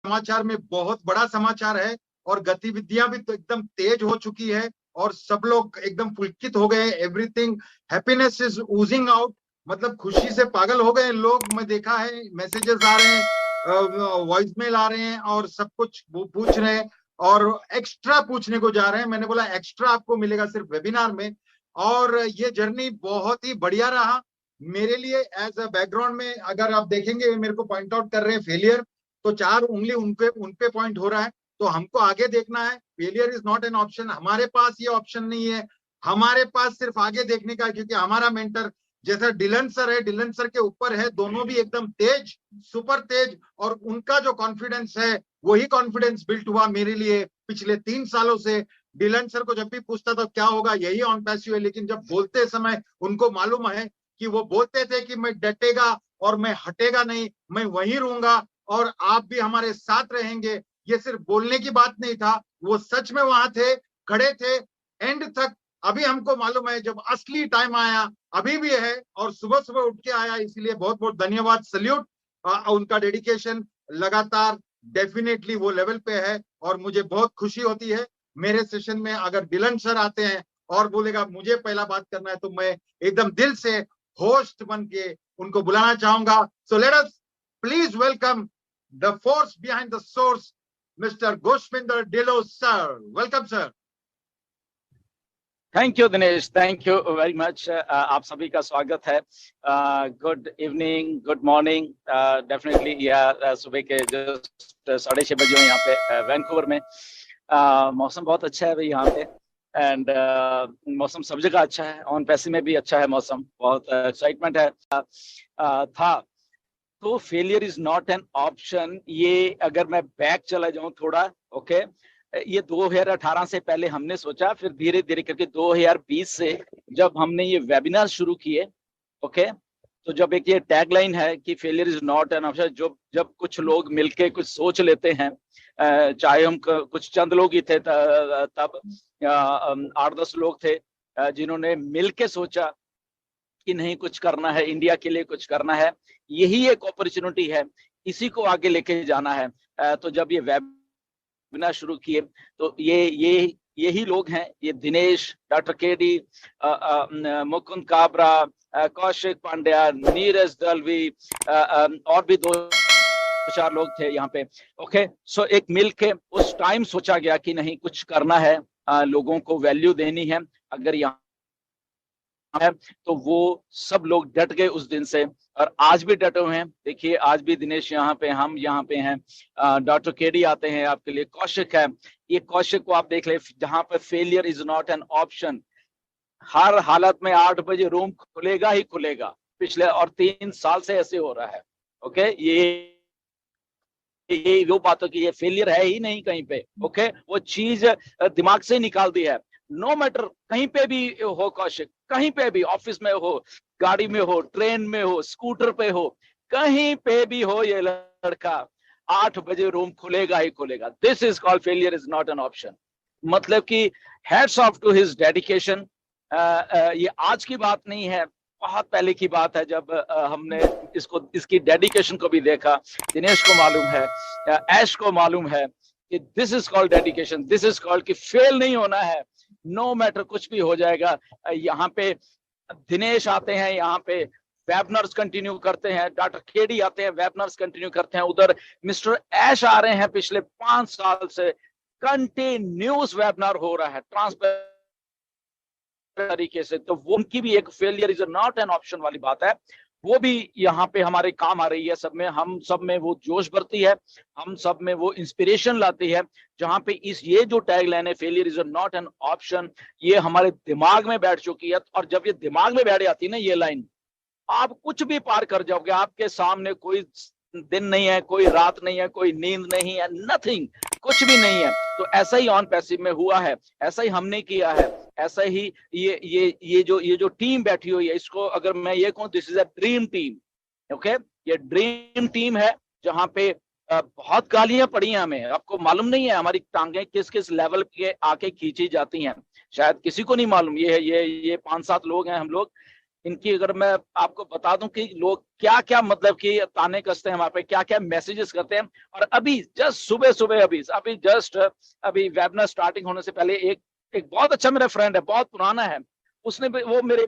समाचार में बहुत बड़ा समाचार है और गतिविधियां भी तो एकदम तेज हो चुकी है और सब लोग एकदम पुलकित हो गए। Everything happiness is Ojing out, मतलब खुशी से पागल हो गए लोग। मैं देखा है मैसेजेस आ रहे हैं, वॉइस मेल आ रहे हैं और सब कुछ वो पूछ रहे हैं और एक्स्ट्रा पूछने को जा रहे हैं। मैंने बोला एक्स्ट्रा आपको मिलेगा सिर्फ वेबिनार में। और ये जर्नी बहुत ही बढ़िया रहा मेरे लिए। एज अ बैकग्राउंड में अगर आप देखेंगे, मेरे को पॉइंट आउट कर रहे हैं फेलियर, तो 4 उंगली उनपे पॉइंट हो रहा है। तो हमको आगे देखना है। Failure is not an option, हमारे पास ये ऑप्शन नहीं है। हमारे पास सिर्फ आगे देखने का, क्योंकि हमारा मेंटर जैसा डिलन सर है, डिलन सर के ऊपर है, दोनों भी एकदम तेज, सुपर तेज। और उनका जो कॉन्फिडेंस है वही कॉन्फिडेंस बिल्ट हुआ मेरे लिए पिछले 3 सालों से। डिलन सर को जब भी पूछता था क्या होगा, यही ऑन पैसिव है, लेकिन जब बोलते समय उनको मालूम है कि वो बोलते थे कि मैं डटेगा और मैं हटेगा नहीं, मैं वहीं रहूंगा और आप भी हमारे साथ रहेंगे। ये सिर्फ बोलने की बात नहीं था, वो सच में वहां थे, खड़े थे एंड तक। अभी हमको मालूम है जब असली टाइम आया, अभी भी है और सुबह सुबह उठ के आया। इसलिए बहुत बहुत धन्यवाद, सल्यूट। उनका डेडिकेशन लगातार डेफिनेटली वो लेवल पे है और मुझे बहुत खुशी होती है। मेरे सेशन में अगर डिलन सर आते हैं और बोलेगा मुझे पहला बात करना है, तो मैं एकदम दिल से होस्ट बन के उनको बुलाना चाहूंगा। So let us please welcome the force behind the source, mister Goswinder Dhillon sir. Welcome sir. Thank you Dinesh, thank you very much. आप सभी का स्वागत है। Good evening, good morning. Definitely या सुबह के जस्ट 6:30 बजे यहाँ पे वैंकूवर में। मौसम बहुत अच्छा है भाई यहाँ पे एंड मौसम सब जगह अच्छा है, ऑन पैसी में भी अच्छा है मौसम, बहुत एक्साइटमेंट है। था तो failure is not an option. ये अगर मैं बैक चला जाऊं थोड़ा, ओके, ये 2018 से पहले हमने सोचा, फिर धीरे धीरे करके 2020 से जब हमने ये वेबिनार शुरू किए, ओके, तो जब एक ये टैगलाइन है कि failure is not an option, जब कुछ लोग मिलके कुछ सोच लेते हैं, चाहे हम कुछ चंद लोग ही थे तब 8-10 लोग थे जिन्होंने मिलके सोचा कि नहीं कुछ करना है, इंडिया के लिए कुछ करना है, यही एक अपॉर्चुनिटी है, इसी को आगे लेके जाना है। तो जब ये वेबिनार शुरू किए तो यही लोग हैं, ये दिनेश, डॉक्टर केडी, मुकुंद काबरा, कौशिक पांड्या, नीरज दलवी और भी 2-4 लोग थे यहाँ पे, ओके। सो एक मिल के उस टाइम सोचा गया कि नहीं कुछ करना है, लोगों को वैल्यू देनी है। अगर यहाँ है तो वो सब लोग डट गए उस दिन से और आज भी डटे हुए हैं। देखिए आज भी दिनेश यहाँ पे, हम यहाँ पे हैं, डॉक्टर केडी आते हैं आपके लिए, कौशिक है। ये कौशिक को आप देख ले, जहां पे failure is not an option, हर हालत में 8 बजे रूम खुलेगा ही खुलेगा, पिछले और 3 साल से ऐसे हो रहा है, ओके। ये वो बात है कि ये फेलियर है ही नहीं कहीं पे, ओके, वो चीज दिमाग से निकाल दी है। नो मैटर कहीं पे भी हो कौशिक, कहीं पे भी, ऑफिस में हो, गाड़ी में हो, ट्रेन में हो, स्कूटर पे हो, कहीं पे भी हो, ये लड़का 8 बजे रूम खुलेगा ही खुलेगा। This is called failure is not an option. मतलब कि hats off to his dedication. ये आज की बात नहीं है, बहुत पहले की बात है जब हमने इसकी डेडिकेशन को भी देखा। दिनेश को मालूम है, ऐश को मालूम है कि this is called dedication, this is called कि फेल नहीं होना है, नो मैटर कुछ भी हो जाएगा। यहाँ पे दिनेश आते हैं, यहाँ पे वेबिनार्स कंटिन्यू करते हैं, डॉक्टर केडी आते हैं, वेबिनार्स कंटिन्यू करते हैं, उधर मिस्टर ऐश आ रहे हैं, पिछले 5 साल से कंटिन्यूस वेबिनार हो रहा है ट्रांसपेरेंट तरीके से। तो वो उनकी भी एक failure is not an option वाली बात है, वो भी यहाँ पे हमारे काम आ रही है। सब में, हम सब में वो जोश भरती है, हम सब में वो इंस्पिरेशन लाती है, जहाँ पे ये जो टैग लाइन है failure is not an option, ये हमारे दिमाग में बैठ चुकी है। और जब ये दिमाग में बैठ जाती है ना ये लाइन, आप कुछ भी पार कर जाओगे। आपके सामने कोई दिन नहीं है, कोई रात नहीं है, कोई नींद नहीं है, नथिंग, कुछ भी नहीं है। तो ऐसा ही ऑन पैसिव में हुआ है, ऐसा ही हमने किया है, ऐसा ही ये जो टीम बैठी हुई है, इसको अगर मैं ये कहूँ, this is a dream team, okay. ये ड्रीम टीम है जहाँ पे बहुत गालियां पड़ी हैं हमें, आपको मालूम नहीं है हमारी टांगे किस किस लेवल के आके खींची जाती हैं, शायद किसी को नहीं मालूम। ये 5-7 लोग हैं हम लोग, इनकी अगर मैं आपको बता दूं कि लोग क्या क्या मतलब कि ताने कसते हैं हमारे पे, क्या क्या मैसेजेस करते हैं। और अभी जस्ट सुबह सुबह अभी जस्ट अभी वेबिनार स्टार्टिंग होने से पहले एक बहुत अच्छा मेरा फ्रेंड है, बहुत पुराना है, उसने वो मेरे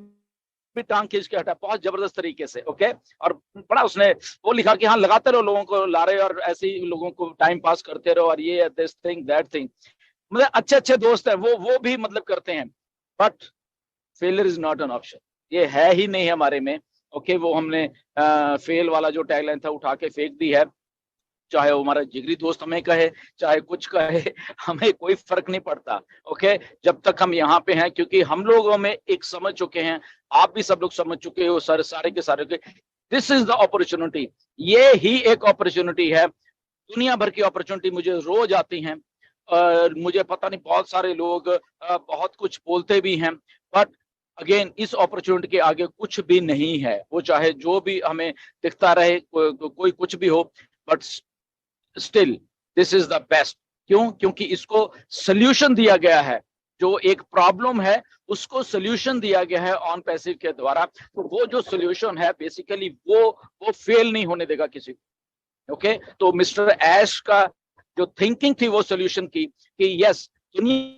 भी टांग खींच के हटा बहुत जबरदस्त तरीके से। ओके, और बड़ा उसने वो लिखा कि हाँ लगाते रहो, लोगों को ला रहे और ऐसे ही लोगों को टाइम पास करते रहो और ये दिस थिंग दैट थिंग। मतलब अच्छे अच्छे दोस्त है वो भी मतलब करते हैं, but failure is not an option, ये है ही नहीं हमारे में। ओके, वो हमने फेल वाला जो टैगलाइन था उठा के फेंक दी है, चाहे वो हमारा जिगरी दोस्त हमें कहे चाहे कुछ कहे, हमें कोई फर्क नहीं पड़ता। ओके, जब तक हम यहाँ पे हैं, क्योंकि हम लोगों में एक समझ चुके हैं, आप भी सब लोग समझ चुके हो, सारे के सारे के, दिस इज द अपॉर्चुनिटी, ये ही एक अपॉर्चुनिटी है। दुनिया भर की अपॉर्चुनिटी मुझे रोज आती हैं और मुझे पता नहीं बहुत सारे लोग बहुत कुछ बोलते भी हैं, बट अगेन इस अपॉर्चुनिटी के आगे कुछ भी नहीं है। वो चाहे जो भी हमें दिखता रहे, कोई कुछ भी हो, but still this is the best. क्यों? क्योंकि इसको सोल्यूशन दिया गया है, जो एक प्रॉब्लम है उसको सोल्यूशन दिया गया है ऑन पैसिव के द्वारा। तो वो जो सोल्यूशन है बेसिकली वो फेल नहीं होने देगा किसी को। ओके, तो मिस्टर ऐश का जो थिंकिंग थी वो सोल्यूशन की कि यस, दुनिया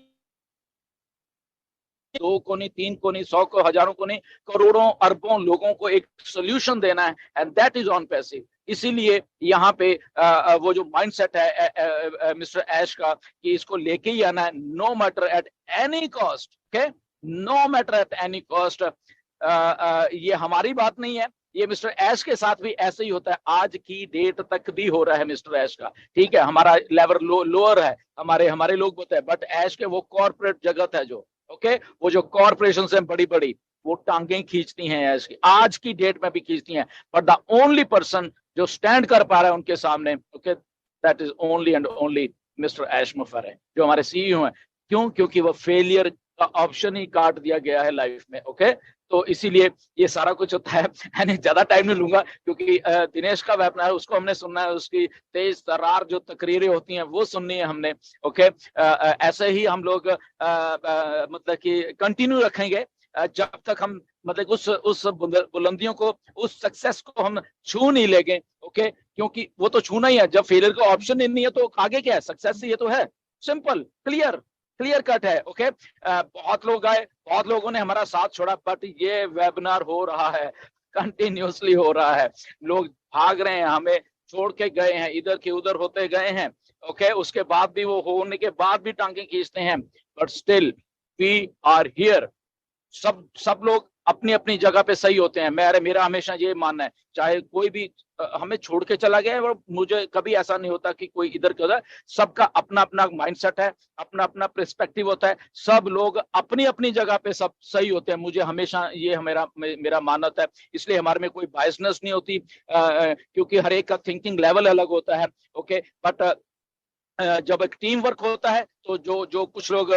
2 को नहीं, 3 को नहीं, 100 को, हजारों को नहीं, करोड़ों अरबों लोगों को एक सोल्यूशन देना है, and that is on passive. इसीलिए यहाँ पे वो जो माइंडसेट है मिस्टर ऐश का कि इसको लेके ही आना है, no matter at any cost. Okay, no matter at any cost. ये हमारी बात नहीं है, ये मिस्टर ऐश के साथ भी ऐसे ही होता है, आज की डेट तक भी हो रहा है मिस्टर ऐश का। ठीक है, हमारा लेवल लोअर है, हमारे लोग बोलते हैं, बट ऐश के वो कॉर्पोरेट जगत है जो, ओके, वो जो कॉर्पोरेशन है बड़ी बड़ी, वो टांगें खींचती हैं ऐश की, आज की डेट में भी खींचती हैं, बट द ओनली पर्सन जो स्टैंड कर पा रहा है उनके सामने, okay, that is only and only mister ऐश मुफर है, जो हमारे सीईओ हैं। क्यों? क्योंकि वो फेलियर का ऑप्शन ही काट दिया गया है लाइफ में। ओके, तो इसीलिए ये सारा कुछ होता है। यानी ज्यादा टाइम नहीं लूंगा, क्योंकि दिनेश का वेबिनार है, उसको हमने सुनना है, उसकी तेज तर्रार जो तकरीरें होती हैं वो सुननी है हमने। ओके, ऐसे ही हम लोग मतलब कि कंटिन्यू रखेंगे जब तक हम मतलब उस बुलंदियों को, उस सक्सेस को हम छू नहीं लेंगे। ओके, क्योंकि वो तो छूना ही है, जब फेलियर का ऑप्शन ही नहीं है तो आगे क्या है, सक्सेस ये तो है, सिंपल क्लियर कट है। ओके, बहुत लोग आए, बहुत लोगों ने हमारा साथ छोड़ा, बट ये वेबिनार हो रहा है, कंटिन्यूसली हो रहा है, लोग भाग रहे हैं, हमें छोड़ के गए हैं, इधर के उधर होते गए हैं। ओके, उसके बाद भी वो होने के बाद भी टांगे खींचते हैं, but still we are here. सब लोग अपनी अपनी जगह पे सही होते हैं। मेरा हमेशा ये मानना है, चाहे कोई भी हमें छोड़ के चला गया है, और मुझे कभी ऐसा नहीं होता कि कोई इधर का उधर, सबका अपना अपना माइंडसेट है, अपना अपना पर्सपेक्टिव होता है, सब लोग अपनी अपनी जगह पे सब सही होते हैं। मुझे हमेशा ये मेरा मानना है, इसलिए हमारे में कोई बायसनेस नहीं होती, क्योंकि हर एक का थिंकिंग लेवल अलग होता है। ओके, बट जब एक टीम वर्क होता है तो जो कुछ लोग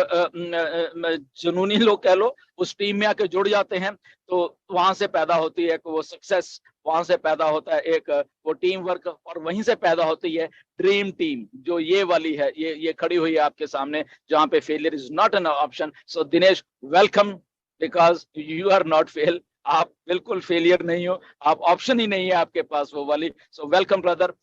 जुनूनी लोग कह लो, उस टीम में आके जुड़ जाते हैं, तो वहां से पैदा होती है वो सक्सेस, वहां से पैदा होता है एक वो टीम वर्क, और वहीं से पैदा होती है ड्रीम टीम, जो ये वाली है, ये खड़ी हुई है आपके सामने, जहां पे failure is not an option. So Dinesh, welcome, because you are not fail, आप बिल्कुल फेलियर नहीं हो, आप ऑप्शन ही नहीं है आपके पास वो वाली। So welcome brother,